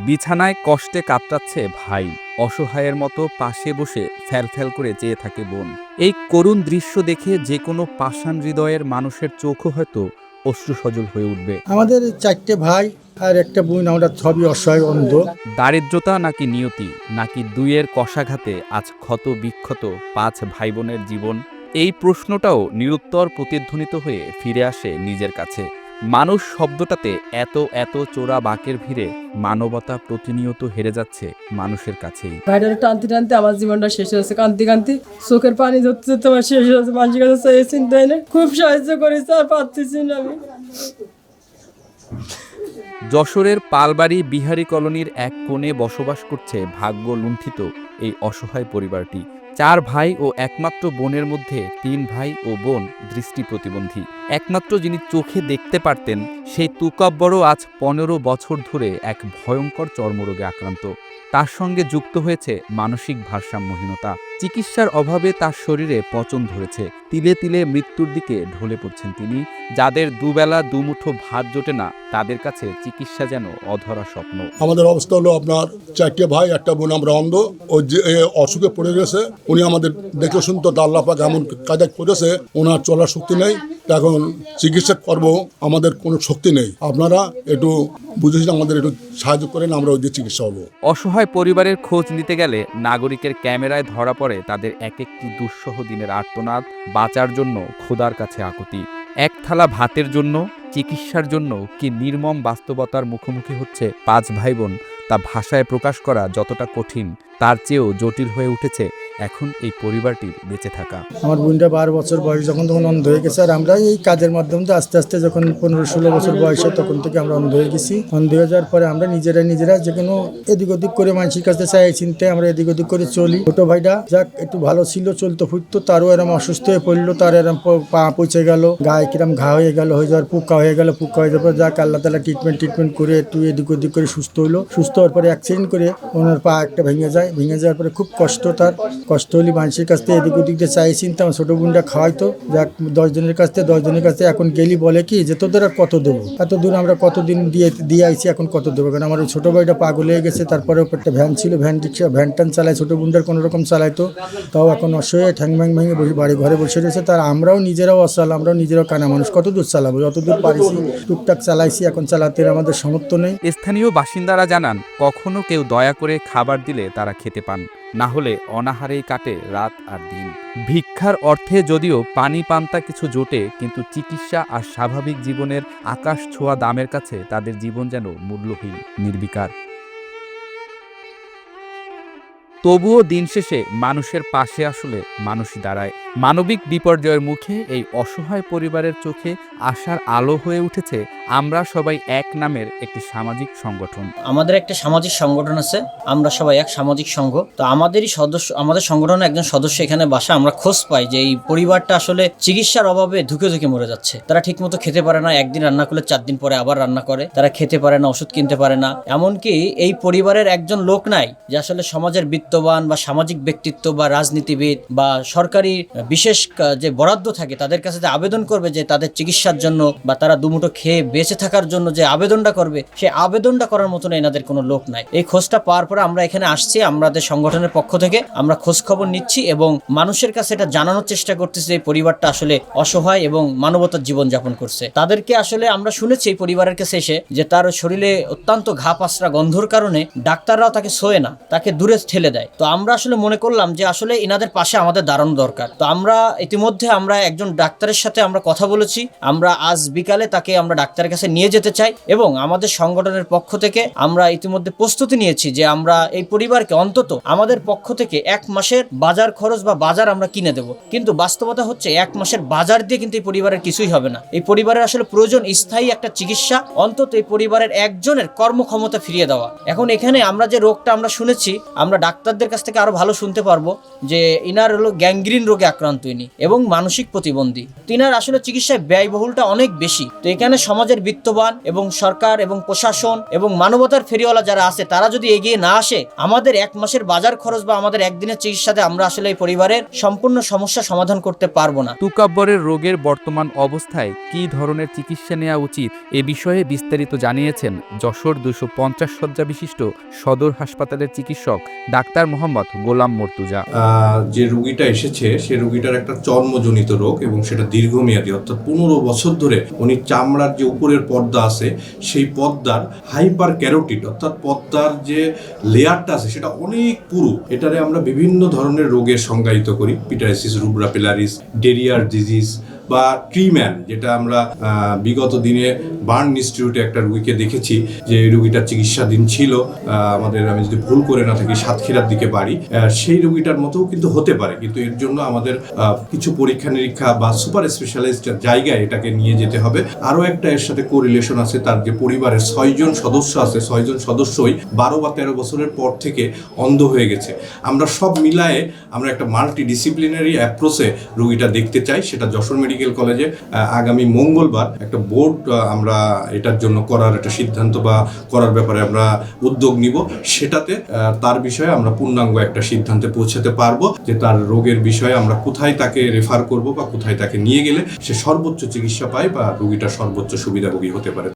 বিছানায় কষ্টে কাতরাচ্ছে ভাই, অসহায়ের মতো পাশে বসে ফ্যালফ্যাল করে চেয়ে থাকে বোন। এই করুণ দৃশ্য দেখে যে কোনো পাষাণ হৃদয়ের মানুষের চোখও হয়তো অশ্রুসজল হয়ে উঠবে। আমাদের 4টে ভাই আর একটা বোন, আমরা সবই অসহায় অন্ধ। দারিদ্রতা নাকি নিয়তি, নাকি দুইয়ের কষাঘাতে আজ ক্ষত বিক্ষত 5 ভাই বোনের জীবন? এই প্রশ্নটাও নিরুত্তর প্রতিধ্বনিত হয়ে ফিরে আসে নিজের কাছে। মানুষ শব্দটাতে এত এত চোরা বাঁকের ভিড়ে মানবতা প্রতিনিয়ত হেরে যাচ্ছে মানুষের কাছেই। ভাইটারে টানতে টানতে আমার জীবনটা শেষ হয়েছে, কান্তি কান্তি চোখের পানি ধরতে তোমার শেষ হয়েছে। মানুষের কাছে চাই চিন্তাই না, খুব সাহায্য করেছে, আর পারতেছি না আমি। যশোরের পালবাড়ি বিহারি কলোনির এক কোণে বসবাস করছে ভাগ্য লুণ্ঠিত এই অসহায় পরিবারটি। 4 ভাই ও একমাত্র বোনের মধ্যে 3 ভাই ও বোন দৃষ্টি প্রতিবন্ধী। একমাত্র যিনি চোখে দেখতে পারতেন সেই তুকাব্বরও আজ 15 বছর ধরে এক ভয়ঙ্কর চর্মরোগে আক্রান্ত। তার সঙ্গে যুক্ত হয়েছে মানসিক ভারসাম্যহীনতা। চিকিৎসার অভাবে তার শরীরে পচন ধরেছে। তিলে তিলে মৃত্যুর দিকে ঢলে পড়ছেন তিনি। যাদের দুবেলা দুমুঠো ভাত জোটে না, তাদের কাছে চিকিৎসা যেন অধরা স্বপ্ন। আমাদের অবস্থা হলো আপনার 4টে ভাই, একটা বোন, আমরা অন্ধ। ও যে অসুখে পড়ে গেছে, উনি আমাদের দেখে শুনতো, আল্লাহ পাক এমন কায়দায় করেছে ওনার চলার শক্তি নেই। এখন চিকিৎসা করব, আমাদের কোনো শক্তি নেই। আপনারা একটু বুঝেছেন, আমাদের একটু সাহায্য করেন, আমরা ওই দিয়ে চিকিৎসা হবো। অসহায় পরিবারের খোঁজ নিতে গেলে নাগরিকের ক্যামেরায় ধরা পড়ে তাদের এক একটি দুঃসহ দিনের আর্তনাদ, বাঁচার জন্য খোদার কাছে আকুতি। এক থালা ভাতের জন্য, চিকিৎসার জন্য কি নির্মম বাস্তবতার মুখোমুখি হচ্ছে 5 ভাই বোন, তা ভাষায় প্রকাশ করা যতটা কঠিন, তার চেয়েও জটিল হয়ে উঠেছে এখন এই পরিবারটির বেঁচে থাকা। আমার বোনটা 12 বছর বয়স যখন তখন অন্ধ হয়ে গেছে, আর আমরা এই কাজের মাধ্যমে তো আস্তে আস্তে যখন 15-16 বছর বয়স হয় তখন থেকে আমরা অন্ধ হয়ে গেছি। অন্ধ হয়ে যাওয়ার পরে আমরা নিজেরা যে কোনো এদিক ওদিক করে মানুষের কাছে চাই চিনতে আমরা এদিক ওদিক করে চলি। ছোটো ভাইটা যাক একটু ভালো ছিল, চলতো ফুটতো, তারও এরম অসুস্থ হয়ে পড়লো, তার এরম পা পচে গেল, গায়ে কিরম ঘা হয়ে গেল, হয়ে যাওয়ার পোকা হয়ে গেল। পোকা হয়ে যাওয়ার পর যাক আল্লাহ তালা ট্রিটমেন্ট করে একটু এদিক ওদিক করে সুস্থ হলো। সুস্থ হওয়ার পরে অ্যাক্সিডেন্ট করে ওনার পা একটা ভেঙে যায়। ভেঙে যাওয়ার পরে খুব কষ্ট, তার কষ্ট হলে মানুষের কাছ থেকে এদিক ওদিক দিয়ে চাই চিনতে আমার ছোটো বোনটা খাওয়াইতো। যাক 10 জনের কাছ থেকে এখন গেলি বলে কি যে তোদের আর কত দেবো, এত দূর আমরা কতদিন দিয়ে আইছি, এখন কত দেবো। কারণ আমার ওই ছোটো ভাইটা পাগল হয়ে গেছে। তারপরে একটা ভ্যান ছিল, ভ্যান টান চালায়, ছোটো বোনটার কোনো রকম চালাইতো। তাও এখন অসহায় ঠ্যাং ভ্যাং ভেঙে বাড়ি ঘরে বসে রয়েছে। তার আমরাও নিজেরাও অসহায়, আমরাও নিজেরাও কানা মানুষ, কত দূর চালাবো, যতদূর পারিছি টুকটাক চালাইছি, এখন চালাতে আমাদের সামর্থ্য নেই। স্থানীয় বাসিন্দারা জানান, কখনো কেউ দয়া করে খাবার দিলে তারা খেতে পান, না হলে অনাহারেই কাটে রাত আর দিন। ভিক্ষার অর্থে যদিও পানি পান্তা কিছু জোটে, কিন্তু চিকিৎসা আর স্বাভাবিক জীবনের আকাশ ছোঁয়া দামের কাছে তাদের জীবন যেন মূল্যহীন, নির্বিকার। তবুও দিন শেষে মানুষের পাশে আসলে মানুষই দাঁড়ায়। মানবিক বিপর্যয়ের মুখে এই অসহায় পরিবারের চোখে আশার আলো হয়ে উঠেছে আমরা সবাই এক নামের একটি সামাজিক সংগঠন। আমাদের একটা সামাজিক সংগঠন আছে, আমরা সবাই এক সামাজিক সংঘ। তো আমাদের সংগঠনের একজন সদস্য এখানে বাসা। আমরা খোঁজ পাই যে এই পরিবারটা আসলে চিকিৎসার অভাবে ধুকে ধুকে মরে যাচ্ছে। তারা ঠিকমতো খেতে পারে না, একদিন রান্না করলে 4 দিন পরে আবার রান্না করে। তারা খেতে পারে না, ওষুধ কিনতে পারে না। এমনকি এই পরিবারের একজন লোক নাই যে আসলে সমাজের বিত্তবান বা সামাজিক ব্যক্তিত্ব বা রাজনীতিবিদ বা সরকারি বিশেষ যে বরাদ্দ থাকে তাদের কাছে যে আবেদন করবে যে তাদের চিকিৎসার জন্য বা তারা দুমুঠো খেয়ে বেঁচে থাকার জন্য যে আবেদনটা করবে, সেই আবেদনটা করার মতন এনাদের কোনো লোক নাই। এই খোঁজটা পাওয়ার পরে আমরা এখানে আসছি, আমাদের সংগঠনের পক্ষ থেকে আমরা খোঁজ খবর নিচ্ছি এবং মানুষের কাছে এটা জানানোর চেষ্টা করতেছি এই পরিবারটা আসলে অসহায় এবং মানবতার জীবন যাপন করছে। তাদেরকে আসলে আমরা শুনেছি এই পরিবারের কাছে এসে যে তার শরীরে অত্যন্ত ঘা পাসরা গন্ধর কারণে ডাক্তাররাও তাকে শোয়ে না, তাকে দূরে ঠেলে দেয়। তো আমরা আসলে মনে করলাম যে আসলে এনাদের পাশে আমাদের দাঁড়ানো দরকার। তো আমরা ইতিমধ্যে একজন ডাক্তারের সাথে আমরা কথা বলেছি। আমরা আজ বিকালে তাকে আমরা ডাক্তারের কাছে নিয়ে যেতে চাই এবং আমাদের সংগঠনের পক্ষ থেকে আমরা ইতিমধ্যে প্রস্তুতি নিয়েছি যে আমরা এই পরিবারকে অন্তত আমাদের পক্ষ থেকে 1 মাসের বাজার খরচ বা বাজার আমরা কিনে দেব। কিন্তু বাস্তবতা হচ্ছে 1 মাসের বাজার দিয়ে কিন্তু এই পরিবারের কিছুই হবে না। এই পরিবারের আসলে প্রয়োজন স্থায়ী একটা চিকিৎসা, অন্তত এই পরিবারের একজনের কর্মক্ষমতা ফিরিয়ে দেওয়া। এখন এখানে আমরা যে রোগটা আমরা শুনেছি, আমরা ডাক্তারদের কাছ থেকে আরো ভালো শুনতে পারবো যে ইনার হলো গ্যাংগ্রিন রোগে আক্রান্ত ইনি এবং মানসিক প্রতিবন্ধী। তিনার আসলে চিকিৎসায় ব্যয়বহুলটা অনেক বেশি। তো এখানে সমাজের বিত্তবান এবং সরকার এবং প্রশাসন এবং মানবতার ফেরিওয়ালা যারা আছে তারা যদি এগিয়ে না আসে, আমাদের 1 মাসের বাজার খরচ বা আমাদের একদিনের চিকিৎসাতে আমরা আসলে এই পরিবারের সম্পূর্ণ সমস্যা সমাধান করতে পারবো না। তুকাব্বরের রোগের বর্তমান অবস্থায় কী ধরনের চিকিৎসা নেওয়া উচিত এ বিষয়ে বিস্তারিত জানিয়েছেন যশোর 250 শয্যা বিশিষ্ট সদর হাসপাতালের চিকিৎসক ডাক্তার মোহাম্মদ গোলাম মর্তুজা। যে রোগীটা এসেছে সে রোগীটার একটা চর্মজনিত রোগ এবং সেটা দীর্ঘমেয়াদী, অর্থাৎ 15 বছর ধরে উনি চামড়ার যে উপরের পর্দা আছে সেই পর্দার হাইপার ক্যারোটিড অর্থাৎ পর্দার যে লেয়ারটা আছে সেটা অনেক পুরু। এটারে আমরা বিভিন্ন ধরনের রোগের সংজ্ঞায়িত করি, পিটারাইসিস রুব্রা পিলারিস, ডেরিয়ার ডিজিজ বা ট্রিম্যান, যেটা আমরা বিগত দিনে বার্ন ইনস্টিটিউটে একটা রোগীকে দেখেছি যে এই রোগীটার চিকিৎসাধীন ছিল আমাদের, আমি যদি ভুল করে না থাকি, সাতক্ষীরার দিকে বাড়ি। সেই রোগীটার মতোও কিন্তু হতে পারে, কিন্তু এর জন্য আমাদের কিছু পরীক্ষা নিরীক্ষা বা সুপার স্পেশালাইজড জায়গায় এটাকে নিয়ে যেতে হবে। আরও একটা এর সাথে কোরিলেশন আছে, তার যে পরিবারের 6 জন সদস্য আছে, 6 জন সদস্যই 12 বা 13 বছরের পর থেকে অন্ধ হয়ে গেছে। আমরা সব মিলায়ে আমরা একটা মাল্টিডিসিপ্লিনারি অ্যাপ্রোচে রোগীটা দেখতে চাই। সেটা যশোর মেডিকেল কলেজে আগামী মঙ্গলবার একটা বোর্ড আমরা এটার জন্য করার একটা সিদ্ধান্ত বা করার ব্যাপারে আমরা উদ্যোগ নিব। সেটাতে তার বিষয়ে আমরা পূর্ণাঙ্গ একটা সিদ্ধান্তে পৌঁছাতে পারবো যে তার রোগের বিষয়ে আমরা কোথায় তাকে রেফার করব বা কোথায় তাকে নিয়ে গেলে সে সর্বোচ্চ চিকিৎসা পায় বা রোগীটা সর্বোচ্চ সুবিধাভোগী হতে পারে।